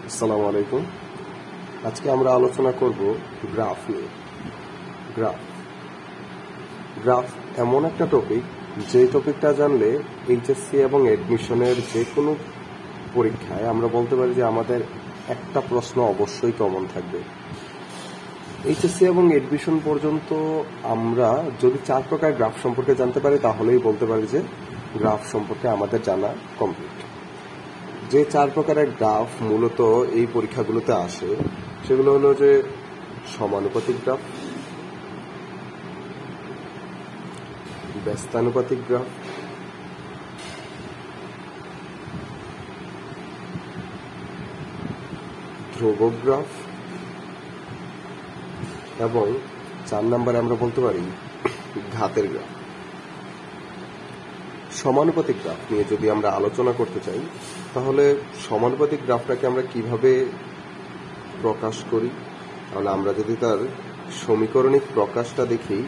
আসসালামু আলাইকুম। আজকে আমরা আলোচনা করব গ্রাফ নিয়ে। গ্রাফ গ্রাফ এমন একটা টপিক, যে টপিকটা জানলে এইচএসসি এবং অ্যাডমিশনের যে কোনো পরীক্ষায় আমরা বলতে পারি যে আমাদের একটা প্রশ্ন অবশ্যই কমন থাকবে। এইচএসসি এবং অ্যাডমিশন পর্যন্ত আমরা যদি 4 প্রকার গ্রাফ সম্পর্কে জানতে পারি তাহলেই বলতে পারি যে গ্রাফ সম্পর্কে আমাদের জানা কমপ্লিট। যে 4 প্রকারের গ্রাফ মূলত এই পরীক্ষাগুলোতে আসে সেগুলো হলো যে সমানুপাতিক গ্রাফ, ব্যস্তানুপাতিক গ্রাফ, ধ্রুবক গ্রাফ এবং 4 নম্বরে আমরা বলতে পারি ঘাতের গ্রাফ। সমানুপাতিক গ্রাফ নিয়ে যদি আমরা আলোচনা করতে চাই তাহলে সমানুপাতিক গ্রাফটাকে আমরা কিভাবে প্রকাশ করি, তাহলে আমরা যদি তার সমীকরণিক প্রকাশটা দেখি,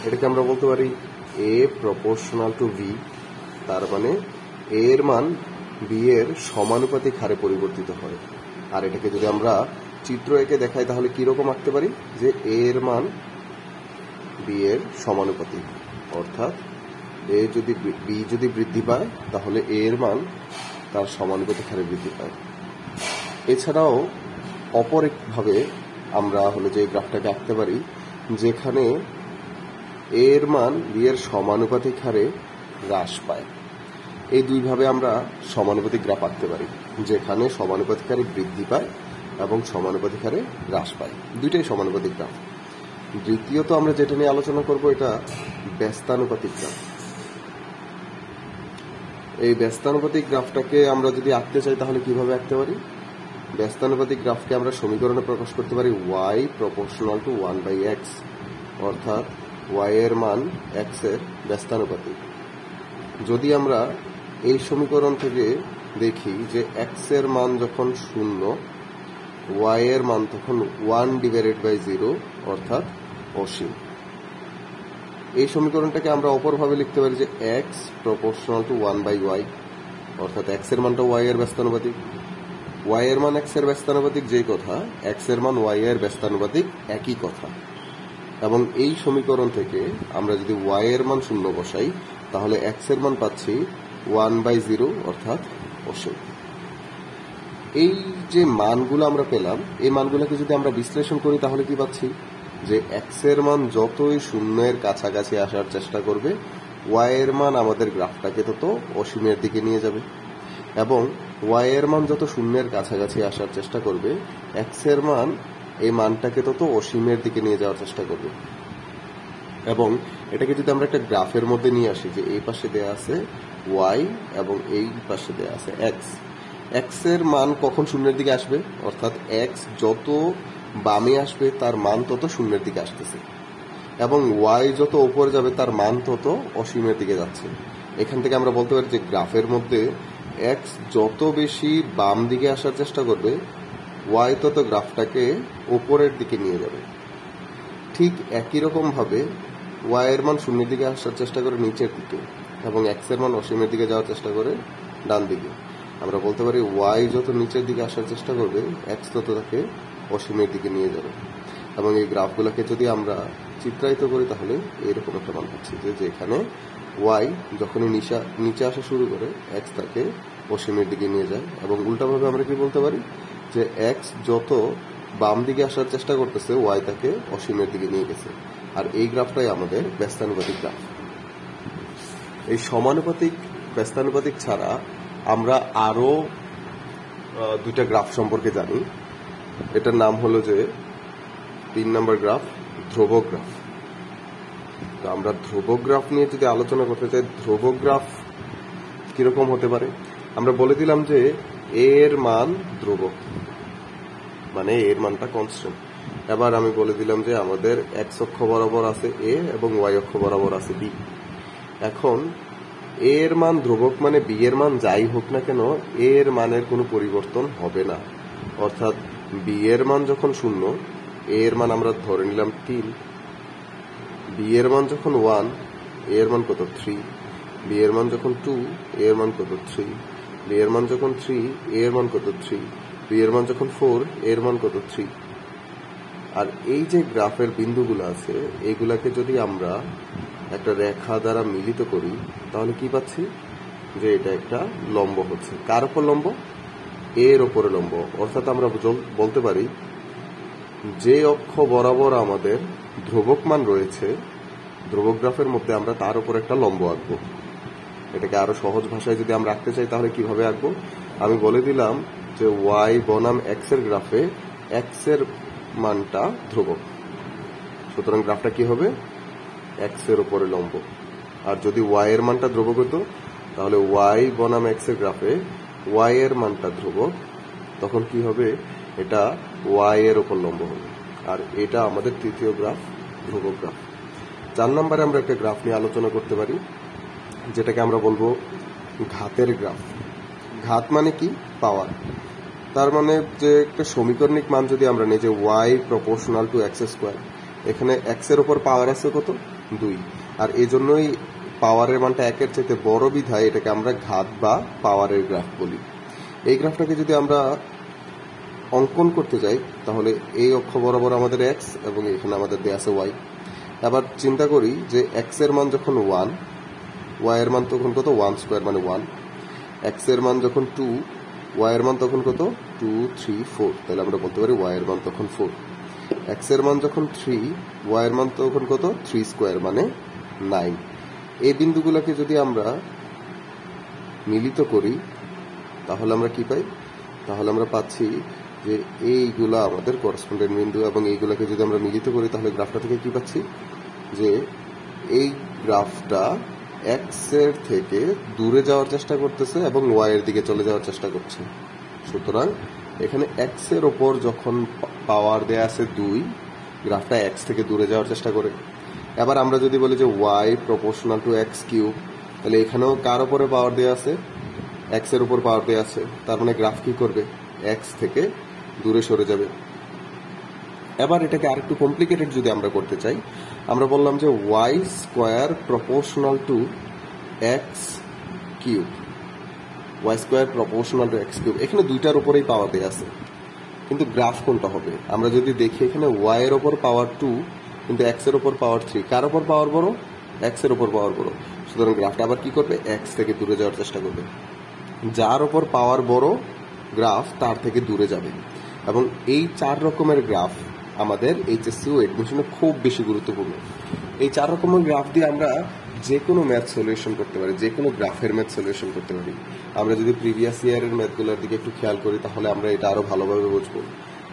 এটাকে আমরা বলতে পারি এ প্রপোর্শনাল টু ভি। তার মানে এ এর মান বি এর সমানুপাতিক হারে পরিবর্তিত হয়। আর এটাকে যদি আমরা চিত্র এঁকে দেখাই তাহলে কিরকম আঁকতে পারি, যে এ এর মান বি এর সমানুপাতিক, অর্থাৎ বি যদি বৃদ্ধি পায় তাহলে এ এর মান তার সমানুপাতিক হারে বৃদ্ধি পায়। এছাড়াও অপর একভাবে আমরা হলো যে গ্রাফটাকে আঁকতে পারি, যেখানে এ এর মান বি এর সমানুপাতিক হারে হ্রাস পায়। এই দুইভাবে আমরা সমানুপাতিক গ্রাফ আঁকতে পারি, যেখানে সমানুপাতিক হারে বৃদ্ধি পায় এবং সমানুপাতিক হারে হ্রাস পায়, দুইটাই সমানুপাতিক গ্রাফ। দ্বিতীয়ত আমরা যেটা নিয়ে আলোচনা করব, এটা ব্যস্তানুপাতিক গ্রাফ। এই ব্যস্তানুপাতিক গ্রাফটাকে আমরা যদি আঁকতে চাই তাহলে কিভাবে আঁকতে পারি? ব্যস্তানুপাতিক গ্রাফকে আমরা সমীকরণে প্রকাশ করতে পারি y প্রপোর্শনাল টু 1/x, অর্থাৎ y এর মান x এর ব্যস্তানুপাতিক। যদি আমরা এই সমীকরণ থেকে দেখি যে x এর মান যখন 0, y এর মান তখন 1/0, অর্থাৎ অসীম। এই সমীকরণটাকে আমরা অপরভাবে লিখতে পারি যে x প্রপোর্শনাল টু 1/y, অর্থাৎ x এর মানটা y এর ব্যস্তানুপাতিক। y এর মান x এর ব্যস্তানুপাতিক যেই কথা, x এর মান y এর ব্যস্তানুপাতিক একই কথা। এবং এই সমীকরণ থেকে আমরা যদি y এর মান 0 বসাই তাহলে x এর মান পাচ্ছি 1/0, অর্থাৎ অসীম। এই যে মানগুলো আমরা পেলাম, এই মানগুলোকে যদি আমরা বিশ্লেষণ করি তাহলে কি পাচ্ছি, যে x এর মান যতই শূন্যের কাছাকাছি আসার চেষ্টা করবে, y এর মান আমাদের গ্রাফটাকে তত অসীমের দিকে নিয়ে যাবে, এবং y এর মান যত শূন্যের কাছাকাছি আসার চেষ্টা করবে, x এর মান এই মানটাকে তত অসীমের দিকে নিয়ে যাওয়ার চেষ্টা করবে। এবং এটাকে যদি আমরা একটা গ্রাফের মধ্যে নিয়ে আসি, যে এই পাশে দেয়া আছে y এবং এই পাশে দেয়া আছে x, x এর মান কখন শূন্যের দিকে আসবে, অর্থাৎ x যত বামে আসবে তার মান তত শূন্যের দিকে আসতেছে, এবং y যত উপরে যাবে তার মান তত অসীমের দিকে যাচ্ছে। এখান থেকে আমরা বলতে পারি যে গ্রাফের মধ্যে x যত বেশি বাম দিকে আসার চেষ্টা করবে, y তত গ্রাফটাকে উপরের দিকে নিয়ে যাবে। ঠিক একই রকম ভাবে y এর মান শূন্যের দিকে আসার চেষ্টা করে নিচের দিকে, এবং x এর মান অসীমের দিকে যাওয়ার চেষ্টা করে ডান দিকে। আমরা বলতে পারি y যত নিচের দিকে আসার চেষ্টা করবে, x তত তাকে অসীমের দিকে নিয়ে যাবে। এবং এই গ্রাফগুলোকে যদি আমরা চিত্রায়িত করি তাহলে এরকম একটা মান পাচ্ছি, যে যেখানে y যখনই নিচে আসা শুরু করে x তাকে অসীমের দিকে নিয়ে যায়। এবং উল্টাভাবে আমরা কি বলতে পারি, যে x যত বাম দিকে আসার চেষ্টা করতেছে, y তাকে অসীমের দিকে নিয়ে গেছে। আর এই গ্রাফটাই আমাদের ব্যস্তানুপাতিক গ্রাফ। এই সমানুপাতিক ব্যস্তানুপাতিক ছাড়া আমরা আরো দুইটা গ্রাফ সম্পর্কে জানি। এটার নাম হলো যে 3 নম্বর গ্রাফ, ধ্রুবক গ্রাফ। তো আমরা ধ্রুবক গ্রাফ নিয়ে যদি আলোচনা করতে চাই, ধ্রুবক গ্রাফ কিরকম হতে পারে? আমরা বলে দিলাম যে এর মান ধ্রুবক, মানে এর মানটা কনস্ট্যান্ট। এবার আমি বলে দিলাম যে আমাদের x অক্ষ বরাবর আছে a এবং y অক্ষ বরাবর আছে b। এখন a এর মান ধ্রুবক মানে b এর মান যাই হোক না কেন, a এর মানের কোনো পরিবর্তন হবে না। অর্থাৎ b এর মান যখন 0, a এর মান আমরা ধরে নিলাম 3, b এর মান যখন 1, a এর মান কত 3, b এর মান যখন 2, a এর মান কত 3, b এর মান যখন 3, a এর মান কত 3, বি এর মান যখন 4, এর মান কত 3। আর এই যে গ্রাফের বিন্দুগুলো আছে এগুলাকে যদি আমরা একটা রেখা দ্বারা মিলিত করি তাহলে কি পাচ্ছি, যে এটা একটা লম্ব হচ্ছে। কার উপর লম্ব? এর উপরে লম্ব। অর্থাৎ আমরা বলতে পারি যে অক্ষ বরাবর আমাদের ধ্রুবক মান রয়েছে ধ্রুবক গ্রাফের মধ্যে আমরা তার উপর একটা লম্ব আঁকবো। এটাকে আরো সহজ ভাষায় যদি আমরা আঁকতে চাই তাহলে কিভাবে আঁকবো, আমি বলে দিলাম যে ওয়াই বনাম এক্স এর গ্রাফে এক্স এর মানটা ধ্রুবক, সুতরাং গ্রাফটা কি হবে, এক্স এর উপরে লম্ব। আর যদি ওয়াই এর মানটা ধ্রুবক হতো তাহলে ওয়াই বনাম এক্স এর গ্রাফে ওয়াই এর মানটা ধ্রুবক, তখন কি হবে, এটা ওয়াই এর উপর লম্ব হবে। আর এটা আমাদের তৃতীয় গ্রাফ, ধ্রুবক গ্রাফ। 4 নম্বরে আমরা একটা গ্রাফ নিয়ে আলোচনা করতে পারি যেটাকে আমরা বলবো ঘাতের গ্রাফ। ঘাত মানে কি, পাওয়ার। তার মানে যে একটা সমীকরণিক মান যদি আমরা নিই যে y proportional to x square, এখানে এক্স এর উপর পাওয়ার আছে কত, 2, আর এই জন্যই পাওয়ারের মানটা 1 এর চাইতে বড় বিধায় এটাকে আমরা ঘাত বা পাওয়ারের গ্রাফ বলি। এই গ্রাফটাকে যদি আমরা অঙ্কন করতে যাই তাহলে এই অক্ষ বরাবর আমাদের এক্স এবং এখানে আমাদের দেয়া আছে ওয়াই। এবার চিন্তা করি যে এক্স এর মান যখন 1, ওয়াই এর মান তখন কত, 1 স্কোয়ার মানে 1। এক্স এর মান যখন 2, ওয়াই এর মান তখন কত, 2, 3, 4, তাহলে আমরা বলতে পারি ওয়াই এর মান তখন 4। এক্স এর মান যখন 3, ওয়াই এর মান তখন কত, 3 স্কোয়ার মানে 9। এই বিন্দুগুলোকে যদি আমরা মিলিত করি তাহলে আমরা কি পাই, তাহলে আমরা পাচ্ছি যে এইগুলা আমাদের করসপন্ডেন্ট বিন্দু, এবং এইগুলাকে যদি আমরা মিলিত করি তাহলে গ্রাফটা থেকে কি পাচ্ছি, যে এই গ্রাফটা এক্স এর থেকে দূরে যাওয়ার চেষ্টা করতেছে এবং ওয়াই এর দিকে চলে যাওয়ার চেষ্টা করছে। সুতরাং এখানে এক্স এর ওপর যখন পাওয়ার দেয়া আছে 2, গ্রাফটা এক্স থেকে দূরে যাওয়ার চেষ্টা করে। এবার আমরা যদি বলি যে y proportional to x cube, তাহলে এখানেও কার উপরে পাওয়ার দেয়া আছে, এক্স এর উপর পাওয়ার দেয়া আছে, তার মানে গ্রাফ কি করবে, এক্স থেকে দূরে সরে যাবে। এবার এটাকে আরেকটু কমপ্লিকেটেড যদি আমরা করতে চাই, আমরা বললাম যে y square proportional to x cube, y square proportional to x cube, এখানে দুইটার উপরেই পাওয়ার দেয়া আছে, কিন্তু গ্রাফ কোনটা হবে, আমরা যদি দেখি এখানে ওয়াই এর উপর পাওয়ার 2 কিন্তু এক্স এর উপর পাওয়ার 3, কার উপর পাওয়ার বড়, এক্স এর উপর পাওয়ার বড়। সুতরাং গ্রাফটা আবার কি করবে, এক্স থেকে দূরে যাওয়ার চেষ্টা করবে। যার উপর পাওয়ার বড় গ্রাফ তার থেকে দূরে যাবে। এবং এই 4 রকমের গ্রাফ আমাদের এইচএসসি ও এডমিশনে খুব বেশি গুরুত্বপূর্ণ। এই 4 রকমের গ্রাফ দিয়ে আমরা যে কোনো ম্যাথ সলিউশন করতে পারি, যে কোনো গ্রাফের ম্যাথ সলিউশন করতে পারি। আমরা যদি প্রিভিয়াস ইয়ারের ম্যাথগুলোর দিকে একটু খেয়াল করি তাহলে আমরা এটা আরো ভালোভাবে বুঝবো।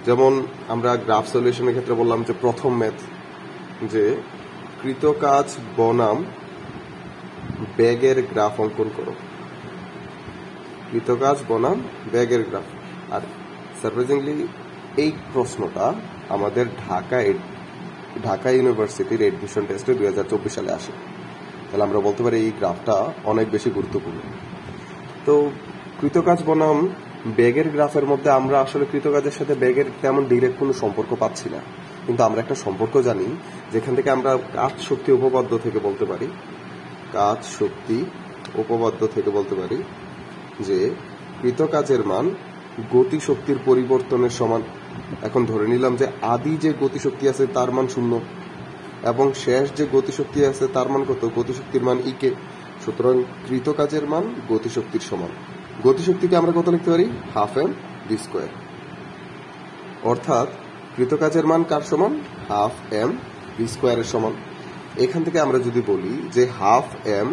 যেমন আমরা গ্রাফ সলিউশনের ক্ষেত্রে বললাম যে প্রথম ম্যাথ, যে কৃতকাজ বনাম ব্যাগের গ্রাফ অঙ্কন করো, কৃতকাজ বনাম ব্যাগের গ্রাফ। আর সারপ্রাইজিংলি এই প্রশ্নটা আমাদের ঢাকা ইউনিভার্সিটির এডমিশন টেস্টে 2024 সালে আসে। তাহলে আমরা বলতে পারি এই গ্রাফটা অনেক বেশি গুরুত্বপূর্ণ। তো কৃতকাজ বনাম ব্যাগের গ্রাফের মধ্যে আমরা আসলে কৃতকাজের সাথে ব্যাগের তেমন ডিরেক্ট কোনো সম্পর্ক পাচ্ছি না, কিন্তু আমরা একটা সম্পর্ক জানি যেখান থেকে আমরা কাজ শক্তি উপপাদ্য থেকে বলতে পারি, কাজ শক্তি উপপাদ্য থেকে বলতে পারি যে কৃতকাজের মান গতি শক্তির পরিবর্তনের সমান। এখন ধরে নিলাম যে আদি যে গতিশক্তি আছে তার মান 0 এবং শেষ যে গতিশক্তি আছে তার মান কত, গতিশক্তির মান ইকে। সুতরাং কৃতকাজের মান গতিশক্তির সমান। গতিশক্তিকে আমরা কত লিখতে পারি, হাফ এম ভি স্কোয়ার। অর্থাৎ কৃতকাজের মান কার সমান, হাফ এম ভি স্কোয়ারের সমান। এখান থেকে আমরা যদি বলি যে হাফ এম,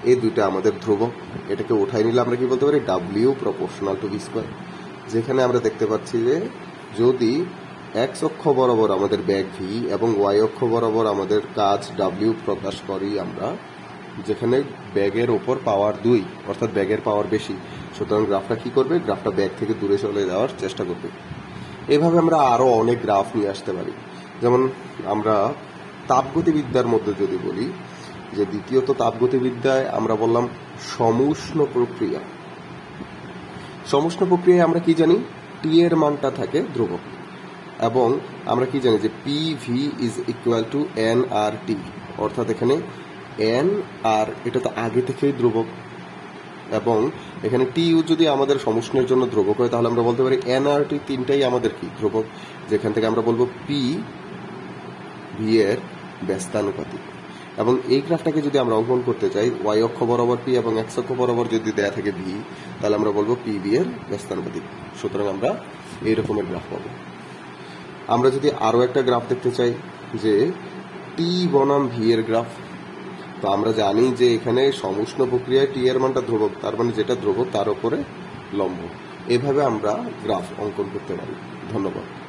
এই দুইটা আমাদের ধ্রুবক, এটাকে উঠাই নিলে আমরা কি বলতে পারি, W proportional to V square. যেখানে আমরা দেখতে পাচ্ছি যে যদি এক্স অক্ষ বরাবর আমাদের ব্যাগ ভি এবং ওয়াই অক্ষ বরাবর আমাদের কাজ ডাব্লিউ প্রকাশ করি আমরা, যেখানে ব্যাগের ওপর পাওয়ার 2 অর্থাৎ ব্যাগের পাওয়ার বেশি, সুতরাং গ্রাফটা কি করবে, গ্রাফটা ব্যাগ থেকে দূরে চলে যাওয়ার চেষ্টা করবে। এইভাবে আমরা আরো অনেক গ্রাফ নিয়ে আসতে পারি। যেমন আমরা তাপগতিবিদ্যার মধ্যে যদি বলি যে দ্বিতীয়ত তাপগতিবিদ্যায় আমরা বললাম সমুষ্ণ প্রক্রিয়া। সমুষ্ণ প্রক্রিয়ায় আমরা কি জানি, টি এর মানটা থাকে ধ্রুবক, এবং আমরা কি জানি যে P V is equal to n R T, অর্থাৎ এখানে এন আর এটা তো আগে থেকেই ধ্রুবক, এবং এখানে টি ইউ যদি আমাদের সমষ্ণের জন্য ধ্রুবক হয় তাহলে আমরা বলতে পারি এন আর টি তিনটাই আমাদের কি ধ্রুবক, যেখান থেকে আমরা বলবো পি ভি এর ব্যস্তানুপাতিক। এবং এই গ্রাফটাকে যদি আমরা অঙ্কন করতে চাই ওয়াই অক্ষ বরাবর পি এবং এক্স অক্ষ বরাবর যদি দেয়া থাকে ভি, তাহলে আমরা বলবো পি ভি এর ব্যস্তানুপাতিক। সুতরাং আমরা এই রকমের গ্রাফ পাবো। আমরা যদি আরো একটা গ্রাফ দেখতে চাই যে টি বনাম ভি এর গ্রাফ, তো আমরা জানি যে এখানে সমুষ্ণ প্রক্রিয়ায় টি এর মানটা ধ্রুবক, তার মানে যেটা ধ্রুবক তার উপরে লম্ব। এভাবে আমরা গ্রাফ অঙ্কন করতে পারি। ধন্যবাদ।